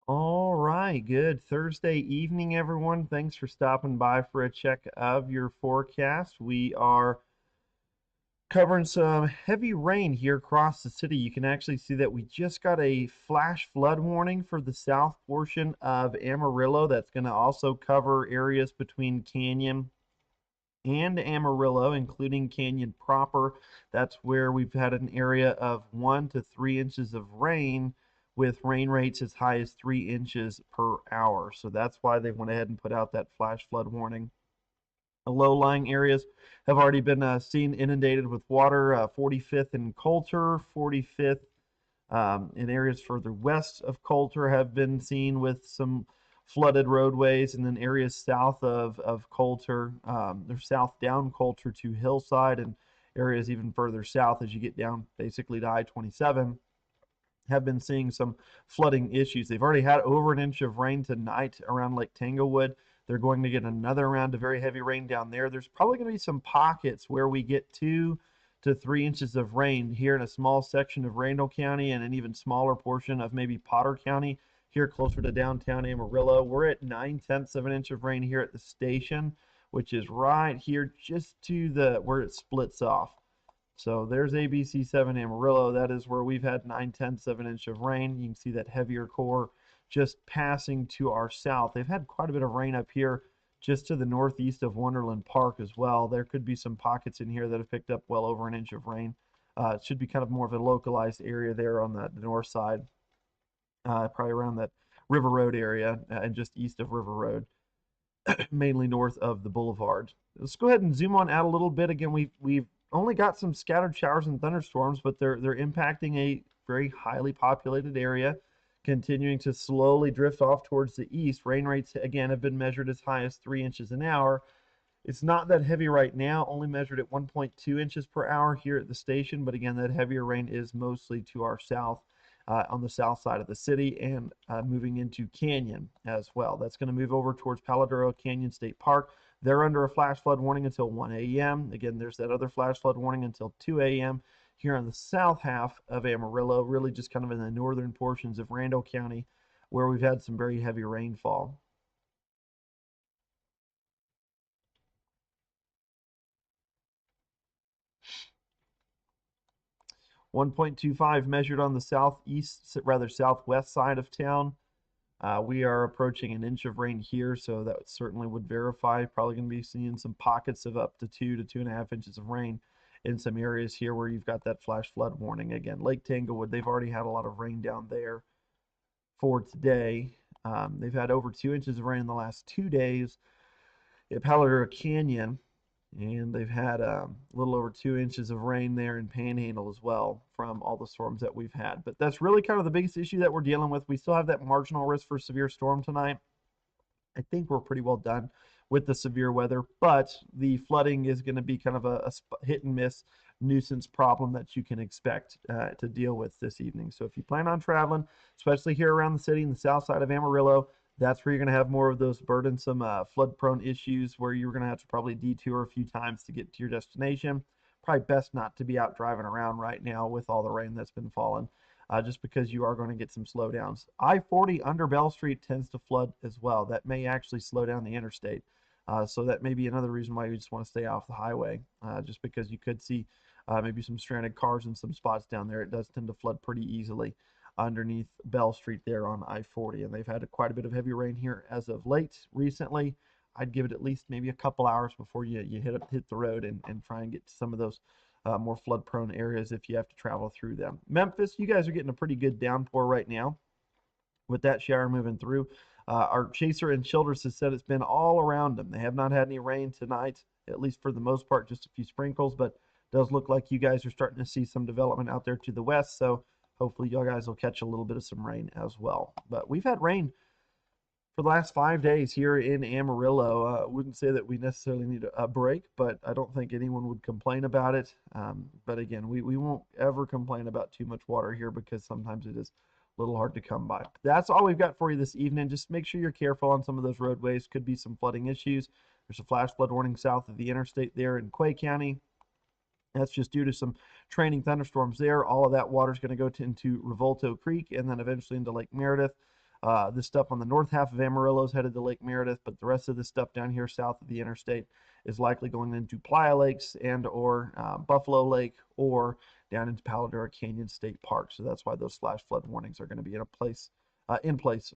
All right, good Thursday evening, everyone. Thanks for stopping by for a check of your forecast. We are covering some heavy rain here across the city. You can actually see that we just got a flash flood warning for the south portion of Amarillo. That's going to also cover areas between Canyon and Amarillo, including Canyon proper. That's where we've had an area of 1 to 3 inches of rain with rain rates as high as 3 inches per hour. So that's why they went ahead and put out that flash flood warning. The low-lying areas have already been seen inundated with water. 45th and Coulter, 45th in areas further west of Coulter have been seen with some flooded roadways, and then areas south of Coulter, or south down Coulter to Hillside, and areas even further south as you get down basically to I-27 have been seeing some flooding issues. They've already had over an inch of rain tonight around Lake Tanglewood. They're going to get another round of very heavy rain down there. There's probably going to be some pockets where we get 2 to 3 inches of rain here in a small section of Randall County and an even smaller portion of maybe Potter County here closer to downtown Amarillo. We're at 9/10 of an inch of rain here at the station, which is right here just to the where it splits off. So there's ABC7 Amarillo. That is where we've had 9/10 of an inch of rain. You can see that heavier core just passing to our south. They've had quite a bit of rain up here just to the northeast of Wonderland Park as well. There could be some pockets in here that have picked up well over an inch of rain. It should be kind of more of a localized area there on the north side, probably around that River Road area and just east of River Road, mainly north of the boulevard. Let's go ahead and zoom on out a little bit. Again, we've only got some scattered showers and thunderstorms, but they're impacting a very highly populated area, continuing to slowly drift off towards the east. Rain rates again have been measured as high as 3 inches an hour. It's not that heavy right now, only measured at 1.2 inches per hour here at the station. But again, that heavier rain is mostly to our south, on the south side of the city, and moving into Canyon as well. That's going to move over towards Paladuro Canyon State Park. They're under a flash flood warning until 1 a.m. Again, there's that other flash flood warning until 2 a.m. here on the south half of Amarillo, really just kind of in the northern portions of Randall County, where we've had some very heavy rainfall. 1.25 measured on the southeast, rather southwest side of town. We are approaching an inch of rain here, so that certainly would verify. Probably going to be seeing some pockets of up to 2 to 2.5 inches of rain in some areas here where you've got that flash flood warning. Again, Lake Tanglewood, they've already had a lot of rain down there for today. They've had over 2 inches of rain in the last 2 days at Palo Canyon, and they've had a little over 2 inches of rain there in Panhandle as well from all the storms that we've had. But that's really kind of the biggest issue that we're dealing with. We still have that marginal risk for severe storm tonight. I think we're pretty well done with the severe weather, but the flooding is going to be kind of a hit and miss nuisance problem that you can expect to deal with this evening. So if you plan on traveling, especially here around the city in the south side of Amarillo, that's where you're going to have more of those burdensome flood prone issues where you're going to have to probably detour a few times to get to your destination. Probably best not to be out driving around right now with all the rain that's been falling, just because you are going to get some slowdowns. I-40 under Bell Street tends to flood as well. That may actually slow down the interstate. So that may be another reason why you just want to stay off the highway, just because you could see maybe some stranded cars in some spots down there. It does tend to flood pretty easily underneath Bell Street there on I-40, and they've had quite a bit of heavy rain here as of late recently. I'd give it at least maybe a couple hours before you hit the road and try and get to some of those more flood prone areas if you have to travel through them. Memphis, you guys are getting a pretty good downpour right now with that shower moving through. Our chaser and Childress has said it's been all around them. They have not had any rain tonight, at least for the most part, just a few sprinkles, but it does look like you guys are starting to see some development out there to the west. So hopefully you guys will catch a little bit of some rain as well. But we've had rain for the last 5 days here in Amarillo. I wouldn't say that we necessarily need a break, but I don't think anyone would complain about it. But again, we won't ever complain about too much water here because sometimes it is a little hard to come by. That's all we've got for you this evening. Just make sure you're careful on some of those roadways. Could be some flooding issues. There's a flash flood warning south of the interstate there in Quay County. That's just due to some training thunderstorms there. All of that water is going to go into Revolto Creek and then eventually into Lake Meredith. This stuff on the north half of Amarillo is headed to Lake Meredith, but the rest of this stuff down here south of the interstate is likely going into Playa Lakes and or Buffalo Lake or down into Palo Duro Canyon State Park. So that's why those flash flood warnings are going to be in place